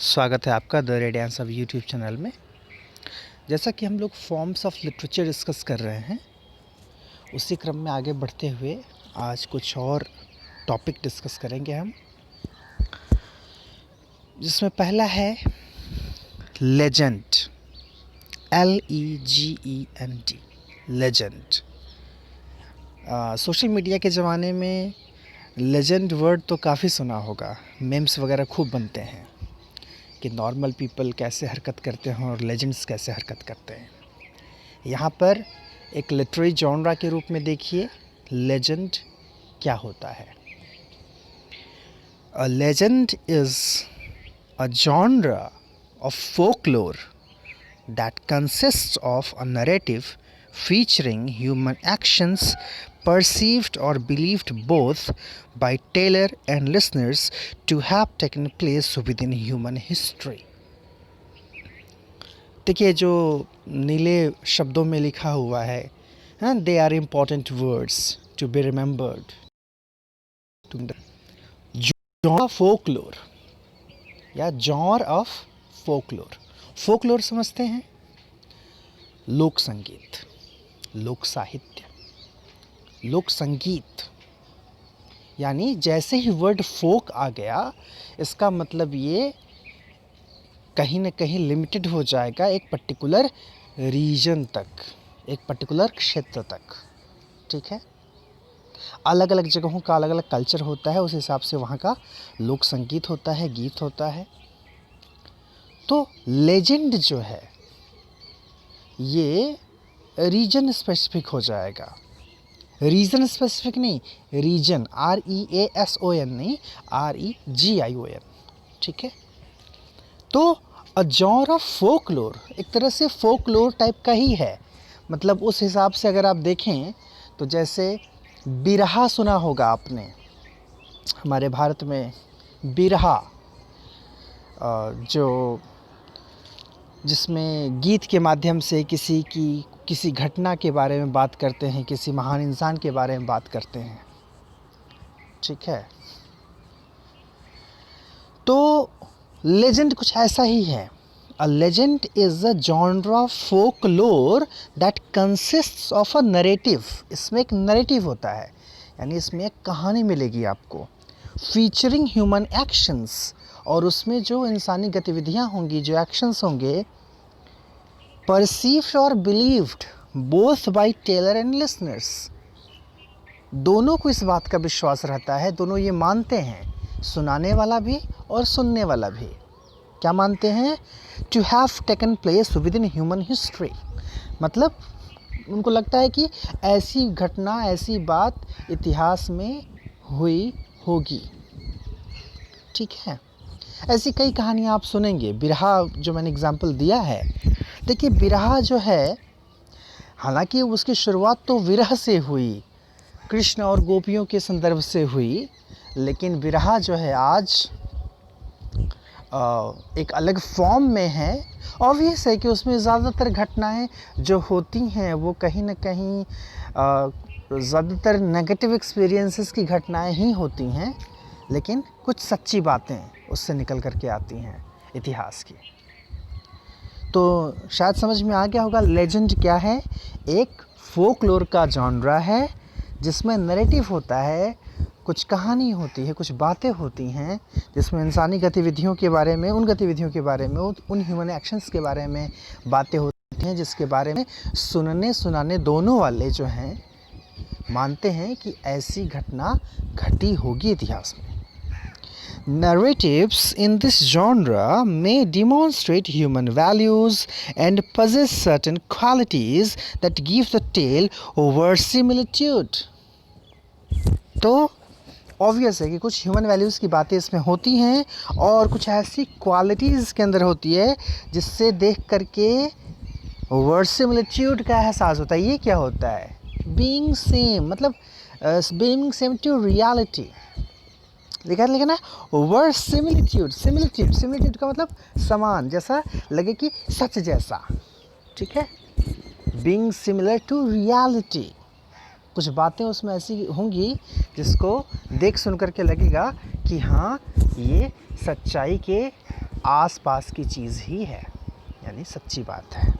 स्वागत है आपका the red answer YouTube channel में। जैसा कि हम लोग फॉर्म्स ऑफ लिटरेचर डिस्कस कर रहे हैं, उसी क्रम में आगे बढ़ते हुए आज कुछ और टॉपिक डिस्कस करेंगे हम, जिसमें पहला है legend. LEGEND, legend. Social media के ज़माने में लेजेंड वर्ड तो काफ़ी सुना होगा, मेम्स वगैरह खूब बनते हैं कि नॉर्मल पीपल कैसे हरकत करते हैं और लेजेंड्स कैसे हरकत करते हैं। यहाँ पर एक लिटरेरी जॉनरा के रूप में देखिए लेजेंड क्या होता है। A legend is a genre of folklore that consists of a narrative featuring human actions perceived or believed both by teller and listeners to have taken place within human history। देखिए जो नीले शब्दों में लिखा हुआ है, they are important words to be remembered. Genre folklore या genre of folklore. Folklore समझते हैं, लोक संगीत, लोक साहित्य, लोक संगीत। यानी जैसे ही वर्ड फोक आ गया, इसका मतलब ये कहीं ना कहीं लिमिटेड हो जाएगा एक पर्टिकुलर रीजन तक, एक पर्टिकुलर क्षेत्र तक। ठीक है, अलग अलग जगहों का अलग अलग कल्चर होता है, उस हिसाब से वहाँ का लोक संगीत होता है, गीत होता है। तो लेजेंड जो है ये रीजन स्पेसिफिक हो जाएगा, रीजन स्पेसिफिक नहीं, रीजन REASON नहीं, REGION। ठीक है, तो अ जॉनर ऑफ फोकलोर एक तरह से फोकलोर टाइप का ही है। मतलब उस हिसाब से अगर आप देखें तो जैसे बिरहा सुना होगा आपने, हमारे भारत में बिरहा जो जिसमें गीत के माध्यम से किसी घटना के बारे में बात करते हैं, किसी महान इंसान के बारे में बात करते हैं। ठीक है, तो लेजेंड कुछ ऐसा ही है। A legend is a genre of folklore that consists of a narrative. इसमें एक नरेटिव होता है, यानी इसमें एक कहानी मिलेगी आपको, फीचरिंग ह्यूमन एक्शंस, और उसमें जो इंसानी गतिविधियां होंगी, जो एक्शंस होंगे, परसीव्ड और believed both by teller and listeners. दोनों को इस बात का विश्वास रहता है, दोनों ये मानते हैं, सुनाने वाला भी और सुनने वाला भी। क्या मानते हैं? To have taken place within human history. मतलब उनको लगता है कि ऐसी घटना, ऐसी बात इतिहास में हुई होगी। ठीक है, ऐसी कई कहानियाँ आप सुनेंगे। बिरहा जो मैंने एग्जाम्पल दिया है, देखिए बिरहा जो है, हालांकि उसकी शुरुआत तो विरह से हुई, कृष्ण और गोपियों के संदर्भ से हुई, लेकिन बिरहा जो है आज एक अलग फॉर्म में है। ऑब्वियस है कि उसमें ज़्यादातर घटनाएं जो होती हैं वो कहीं ना कहीं ज़्यादातर नेगेटिव एक्सपीरियंसेस की घटनाएं ही होती हैं, लेकिन कुछ सच्ची बातें उससे निकल करके आती हैं इतिहास की। तो शायद समझ में आ गया होगा लेजेंड क्या है। एक फोकलोर का जॉनरा है जिसमें नैरेटिव होता है, कुछ कहानी होती है, कुछ बातें होती हैं, जिसमें इंसानी गतिविधियों के बारे में, उन गतिविधियों के बारे में, उन ह्यूमन एक्शंस के बारे में बातें होती हैं, जिसके बारे में सुनने सुनाने दोनों वाले जो हैं मानते हैं कि ऐसी घटना घटी होगी इतिहास में। Narratives in this genre may demonstrate human values and possess certain qualities that give the tale verisimilitude। तो ऑब्वियस है कि कुछ ह्यूमन वैल्यूज़ की बातें इसमें होती हैं और कुछ ऐसी क्वालिटीज़ इसके अंदर होती है जिससे देख करके वर्सिमिलिट्यूड का एहसास होता है। ये क्या होता है? बीइंग सेम, मतलब बीइंग सेम टू रियलिटी। लिखा ना वर्सिमिलिट्यूड, सिमिलिट्यूड का मतलब समान, जैसा लगे कि सच जैसा। ठीक है, बीइंग सिमिलर टू रियलिटी। कुछ बातें उसमें ऐसी होंगी जिसको देख सुन करके लगेगा कि हाँ ये सच्चाई के आसपास की चीज़ ही है, यानी सच्ची बात है।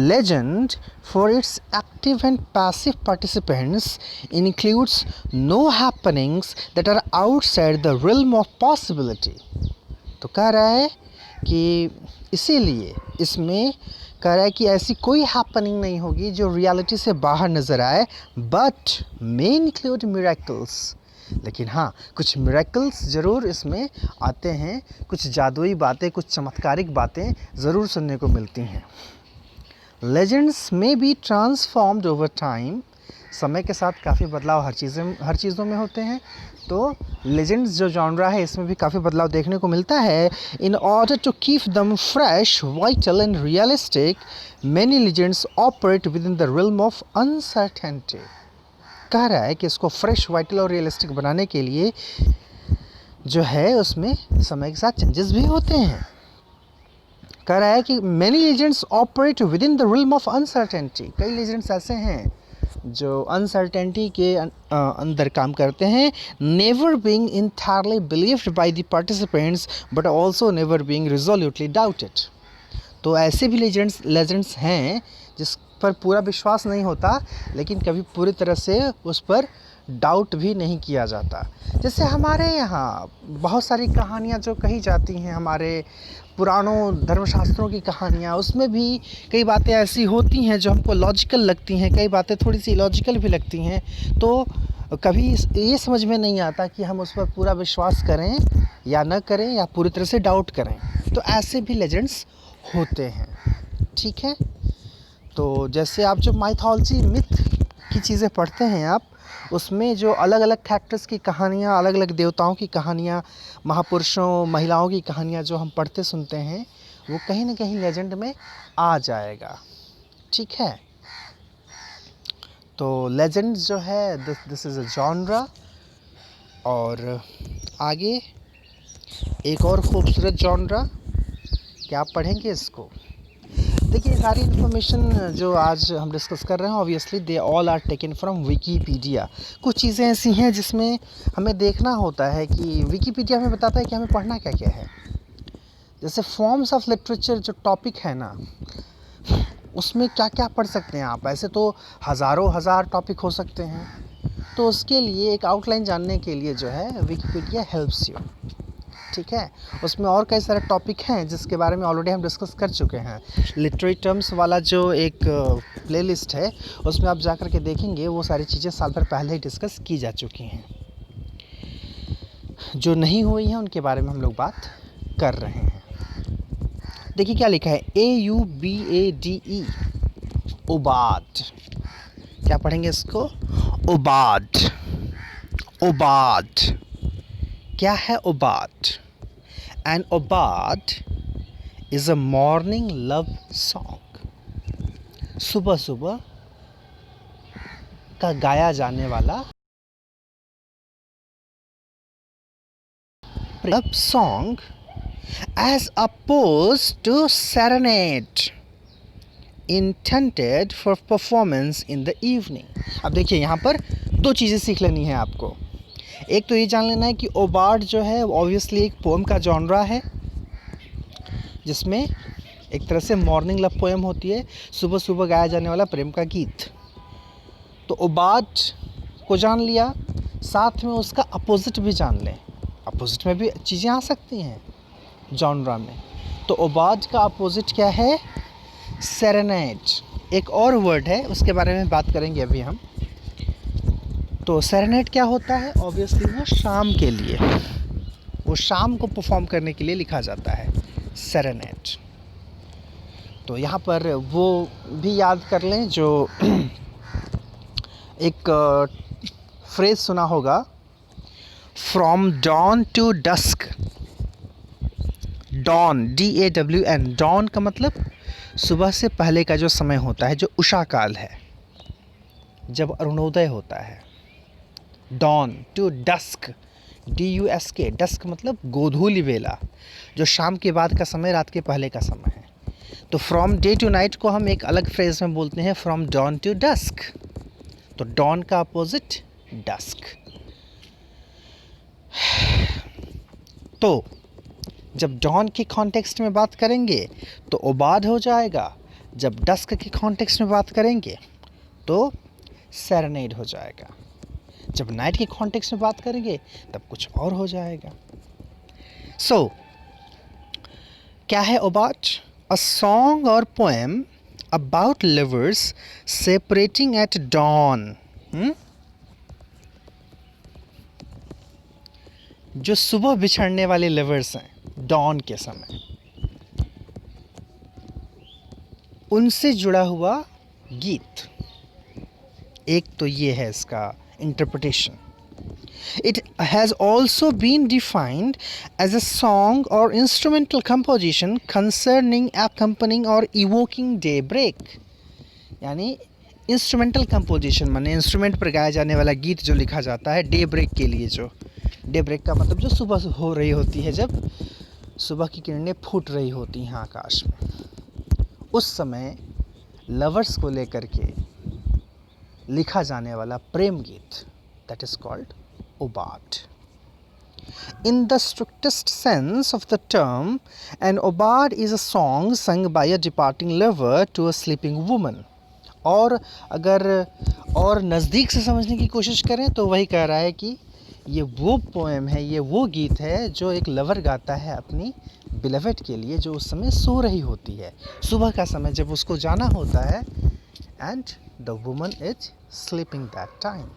Legend, for its active and passive participants, includes no happenings that are outside the realm of possibility. तो कह रहा है कि इसीलिए इसमें कह रहा है कि ऐसी कोई हैपनिंग नहीं होगी जो रियलिटी से बाहर नज़र आए, बट may include miracles, लेकिन हाँ कुछ मिरेकल्स ज़रूर इसमें आते हैं, कुछ जादुई बातें, कुछ चमत्कारिक बातें ज़रूर सुनने को मिलती हैं। Legends may be transformed over time, समय के साथ काफ़ी बदलाव हर चीज़ों में होते हैं, तो लेजेंड्स जो जॉनरा है इसमें भी काफ़ी बदलाव देखने को मिलता है। In order to keep them fresh, vital and realistic, many legends operate within the realm of uncertainty. कह रहा है कि इसको फ्रेश, वाइटल और रियलिस्टिक बनाने के लिए जो है उसमें समय के साथ चेंजेस भी होते हैं। कह रहा है कि many legends operate within the realm of uncertainty, कई लेजेंड्स ऐसे हैं जो अनसर्टेनिटी के अंदर काम करते हैं। Never being entirely believed by the participants but also never being resolutely doubted. तो ऐसे भी लेजेंड्स हैं जिस पर पूरा विश्वास नहीं होता, लेकिन कभी पूरी तरह से उस पर डाउट भी नहीं किया जाता। जैसे हमारे यहाँ बहुत सारी कहानियाँ जो कही जाती हैं, हमारे पुरानों धर्मशास्त्रों की कहानियाँ, उसमें भी कई बातें ऐसी होती हैं जो हमको लॉजिकल लगती हैं, कई बातें थोड़ी सी इलॉजिकल भी लगती हैं। तो कभी ये समझ में नहीं आता कि हम उस पर पूरा विश्वास करें या न करें, या पूरी तरह से डाउट करें। तो ऐसे भी लेजेंड्स होते हैं, ठीक है। तो जैसे आप जो माइथोलॉजी, मिथ की चीज़ें पढ़ते हैं आप, उसमें जो अलग अलग कैरेक्टर्स की कहानियाँ, अलग अलग देवताओं की कहानियाँ, महापुरुषों, महिलाओं की कहानियाँ जो हम पढ़ते सुनते हैं, वो कहीं ना कहीं लेजेंड में आ जाएगा, ठीक है। तो लेजेंड्स जो है दिस इज़ अ जॉनरा। और आगे एक और खूबसूरत जॉनरा, क्या आप पढ़ेंगे इसको? देखिए सारी इन्फॉर्मेशन जो आज हम डिस्कस कर रहे हैं, obviously they all are taken from Wikipedia. कुछ चीज़ें ऐसी हैं जिसमें हमें देखना होता है कि विकीपीडिया हमें बताता है कि हमें पढ़ना क्या क्या है। जैसे फॉर्म्स ऑफ लिटरेचर जो टॉपिक है ना, उसमें क्या क्या पढ़ सकते हैं आप। ऐसे तो हज़ार टॉपिक हो सकते हैं, तो उसके लिए एक आउटलाइन जानने के लिए जो है विकीपीडिया हेल्प्स यू, ठीक है। उसमें और कई सारे टॉपिक हैं जिसके बारे में ऑलरेडी हम डिस्कस कर चुके हैं। लिटरेरी टर्म्स वाला जो एक प्लेलिस्ट है, उसमें आप जा कर के देखेंगे, वो सारी चीज़ें साल भर पहले ही डिस्कस की जा चुकी हैं। जो नहीं हुई हैं उनके बारे में हम लोग बात कर रहे हैं। देखिए क्या लिखा है, AUBADE, उबाद। क्या पढ़ेंगे इसको? उबाद। उबाद क्या है? Aubade, an aubade is a morning love song. सुबह सुबह का गाया जाने वाला love song as opposed to serenade intended for performance in the evening. अब देखिए यहाँ पर दो चीज़ें सीख लेनी है आपको। एक तो ये जान लेना है कि ओबार्ड जो है ऑब्वियसली एक पोएम का जॉनरा है, जिसमें एक तरह से मॉर्निंग लव पोएम होती है, सुबह सुबह गाया जाने वाला प्रेम का गीत। तो ओबार्ड को जान लिया, साथ में उसका अपोजिट भी जान लें। अपोजिट में भी चीज़ें आ सकती हैं जॉनरा में। तो ओबार्ड का अपोजिट क्या है? सेरेनेड। एक और वर्ड है, उसके बारे में बात करेंगे अभी हम। तो सेरेनेड क्या होता है? ऑब्वियसली वो शाम के लिए, वो शाम को परफॉर्म करने के लिए लिखा जाता है, सेरेनेड। तो यहाँ पर वो भी याद कर लें जो एक फ्रेज सुना होगा, from dawn to dusk. Dawn, DAWN, dawn का मतलब सुबह से पहले का जो समय होता है, जो उषा काल है, जब अरुणोदय होता है। Dawn to dusk, DUSK, dusk मतलब गोधूली वेला, जो शाम के बाद का समय, रात के पहले का समय है। तो फ्रॉम डे टू नाइट को हम एक अलग फ्रेज में बोलते हैं, फ्रॉम डॉन टू डस्क। तो डॉन का अपोजिट डस्क। तो जब डॉन के कॉन्टेक्स्ट में बात करेंगे तो ओबाड हो जाएगा, जब डस्क के कॉन्टेक्स्ट में बात करेंगे तो सेरेनेड हो जाएगा, जब नाइट के कॉन्टेक्स्ट में बात करेंगे तब कुछ और हो जाएगा। सो क्या है ओबाड? अ सॉन्ग और poem about lovers separating at dawn. जो सुबह बिछड़ने वाले लवर्स हैं डॉन के समय, उनसे जुड़ा हुआ गीत। एक तो ये है इसका interpretation. It has also been defined as a song or instrumental composition concerning accompanying or evoking daybreak। यानी इंस्ट्रूमेंटल कंपोजिशन माने इंस्ट्रूमेंट पर गाया जाने वाला गीत जो लिखा जाता है डे ब्रेक के लिए। जो डे ब्रेक का मतलब जो सुबह हो रही होती है, जब सुबह की किरणें फूट रही होती हैं आकाश में, उस समय लवर्स को लेकर के लिखा जाने वाला प्रेम गीत, that is called aubade. In the strictest sense of the term, an obad is a song sung by a departing lover to a sleeping woman। और अगर और नज़दीक से समझने की कोशिश करें तो वही कह रहा है कि ये वो पोएम है, ये वो गीत है जो एक लवर गाता है अपनी बिलवेड के लिए, जो उस समय सो रही होती है, सुबह का समय जब उसको जाना होता है, and the woman is sleeping that time।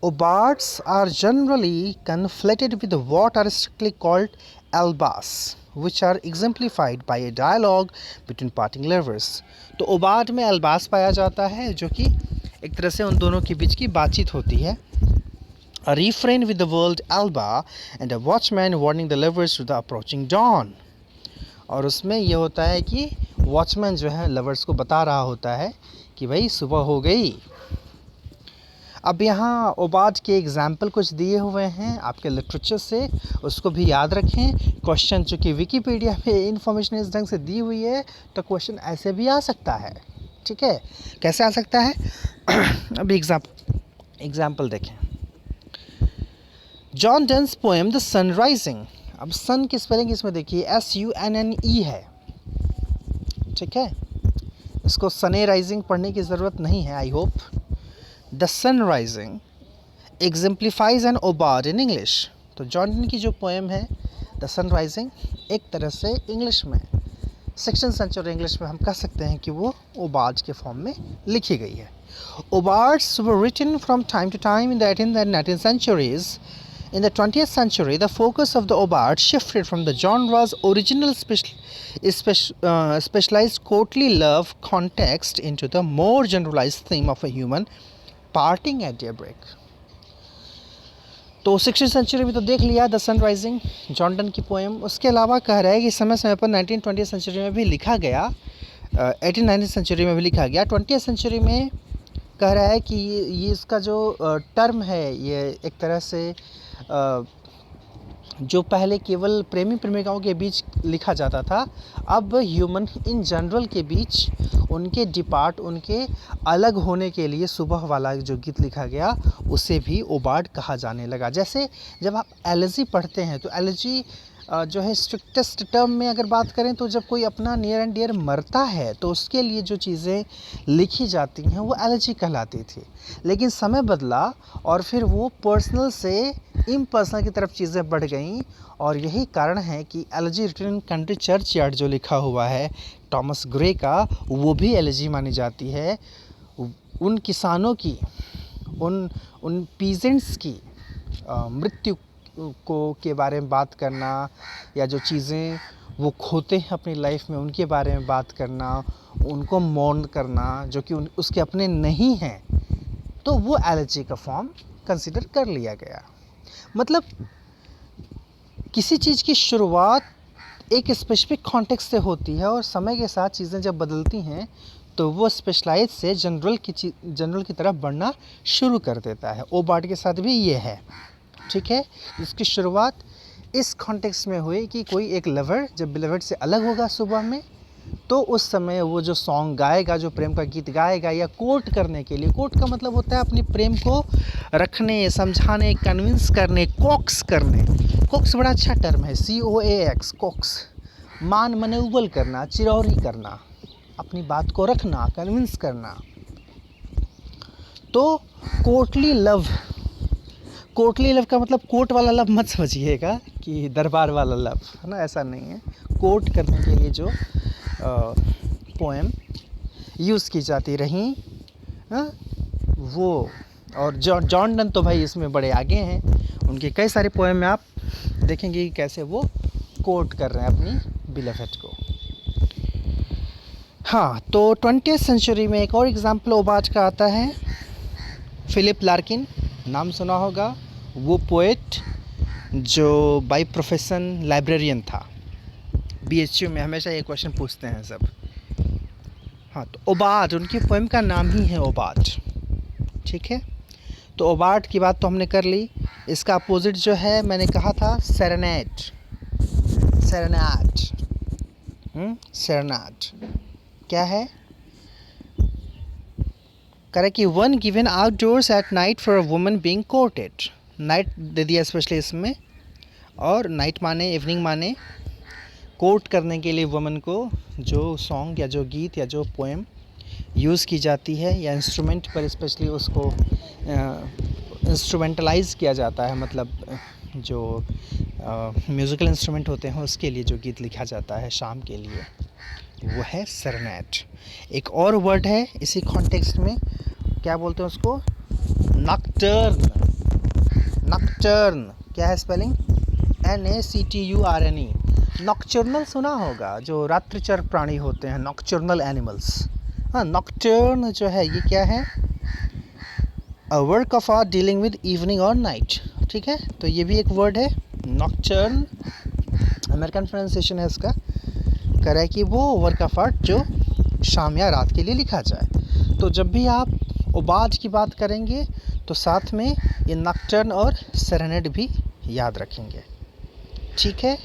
Obads are generally conflated with what are strictly called albas, which are exemplified by a dialogue between parting lovers। तो ओबाड में अल्बास पाया जाता है, जो कि एक तरह से उन दोनों के बीच की बातचीत होती है। A refrain with the word alba and a watchman warning the lovers to the approaching dawn। और उसमें ये होता है कि वॉचमैन जो है लवर्स को बता रहा होता है कि भाई सुबह हो गई। अब यहाँ ओबाड के एग्जाम्पल कुछ दिए हुए हैं आपके लिटरेचर से, उसको भी याद रखें। क्वेश्चन चूँकि विकीपीडिया में इन्फॉर्मेशन इस ढंग से दी हुई है तो क्वेश्चन ऐसे भी आ सकता है। ठीक है, कैसे आ सकता है? अभी एग्जाम्पल देखें। John Donne's poem the sunrising. अब सन की स्पेलिंग इसमें देखिए SUNNE है। ठीक है, इसको सने राइजिंग पढ़ने की ज़रूरत नहीं है, I hope. The sun rising exemplifies an aubade in English. तो जॉन डन की जो पोएम है द सन राइजिंग, एक तरह से इंग्लिश में 16th सेंचुरी इंग्लिश में हम कह सकते हैं कि वो ओबाड के फॉर्म में लिखी गई है। Aubades were written from time to time in the 18th and 19th centuries। In the 20th century, the focus of the obad shifted from the genre's original specialized courtly love context into the more generalized theme of a human parting at daybreak। तो 16th century में तो देख लिया the sunrising, John Donne की poem. उसके अलावा कह रहा है कि समय समय पर 19th-20th सेंचुरी में भी लिखा गया, 18th-19th सेंचुरी में भी लिखा गया। 20th सेंचुरी में कह रहा है कि ये इसका जो टर्म है, ये एक तरह से जो पहले केवल प्रेमी प्रेमिकाओं के बीच लिखा जाता था, अब ह्यूमन इन जनरल के बीच उनके अलग होने के लिए सुबह वाला जो गीत लिखा गया उसे भी ओबाड कहा जाने लगा। जैसे जब आप एलर्जी पढ़ते हैं तो एलर्जी जो है स्ट्रिक्टेस्ट टर्म में अगर बात करें तो जब कोई अपना नियर एंड डियर मरता है तो उसके लिए जो चीज़ें लिखी जाती हैं वो एलर्जी कहलाती थी। लेकिन समय बदला और फिर वो पर्सनल से इम्पर्सनल की तरफ चीज़ें बढ़ गईं, और यही कारण है कि elegy written in country churchyard जो लिखा हुआ है टॉमस ग्रे का, वो भी एलर्जी मानी जाती है। उन किसानों की, उन पीजेंट्स की मृत्यु को के बारे में बात करना, या जो चीज़ें वो खोते हैं अपनी लाइफ में उनके बारे में बात करना, उनको मौन करना जो कि उसके अपने नहीं हैं, तो वो एलर्जी का फॉर्म कंसिडर कर लिया गया। मतलब किसी चीज़ की शुरुआत एक स्पेसिफिक कॉन्टेक्स्ट से होती है और समय के साथ चीज़ें जब बदलती हैं तो वो स्पेशलाइज से जनरल की तरफ बढ़ना शुरू कर देता है। ओबाड के साथ भी ये है। ठीक है, इसकी शुरुआत इस कॉन्टेक्स्ट में हुई कि कोई एक लवर जब बिलवेड से अलग होगा सुबह में, तो उस समय वो जो सॉन्ग गाएगा, जो प्रेम का गीत गाएगा, या कोट करने के लिए, कोट का मतलब होता है अपनी प्रेम को रखने, समझाने, कन्विंस करने, कोक्स करने। कोक्स बड़ा अच्छा टर्म है, COAX, कोक्स। मान मनौवल करना, चिरौरी करना, अपनी बात को रखना, कन्विंस करना। तो कोर्टली लव, कोर्टली लव का मतलब कोर्ट वाला लव मत समझिएगा कि दरबार वाला लव, है ना, ऐसा नहीं है। कोर्ट करने के लिए जो पोएम यूज़ की जाती रही, वो। और जॉन डन तो भाई इसमें बड़े आगे हैं, उनके कई सारे पोएम में आप देखेंगे कि कैसे वो कोट कर रहे हैं अपनी बिलवेड को। हाँ, तो 20th सेंचुरी में एक और एग्जाम्पल ओबाज का आता है, फिलिप लार्किन, नाम सुना होगा। वो पोएट जो बाय प्रोफेशन लाइब्रेरियन था। BHU में हमेशा ये क्वेश्चन पूछते हैं सब। हाँ, तो ओबाज, उनकी पोएम का नाम ही है ओबाज, ठीक है। तो ओबाज की बात तो हमने कर ली। इसका अपोजिट जो है, मैंने कहा था सेरेनेड, सेरेनाड। सेरेनाड क्या है? करेक्ट कि one given outdoors at night for a woman being courted. Night दे दिया स्पेशली इसमें, और नाइट माने इवनिंग माने कोर्ट करने के लिए वुमन को जो सॉन्ग या जो गीत या जो पोएम यूज़ की जाती है, या इंस्ट्रूमेंट पर स्पेशली उसको इंस्ट्रूमेंटलाइज किया जाता है, मतलब जो म्यूज़िकल इंस्ट्रूमेंट होते हैं उसके लिए जो गीत लिखा जाता है शाम के लिए, वो है सेरेनेड। एक और वर्ड है इसी कॉन्टेक्स्ट में, क्या बोलते हैं उसको? नॉकटर्न। नॉकटर्न क्या है स्पेलिंग? NACTURNE। नॉक्चर्नल सुना होगा, जो रात्रिचर प्राणी होते हैं, नॉक्चर्नल एनिमल्स। हाँ, नॉकटर्न जो है ये क्या है? A work of art dealing with evening और नाइट, ठीक है। तो ये भी एक वर्ड है नॉकटर्न, अमेरिकन प्रोनाउंसिएशन है इसका। कह रहा है कि वो वर्क ऑफ आर्ट जो शाम या रात के लिए लिखा जाए। तो जब भी आप ओबाज की बात करेंगे तो साथ में ये नॉकटर्न और सेरेनेड भी याद रखेंगे, ठीक है।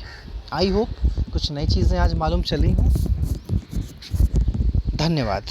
आई होप कुछ नई चीज़ें आज मालूम चली हों। धन्यवाद।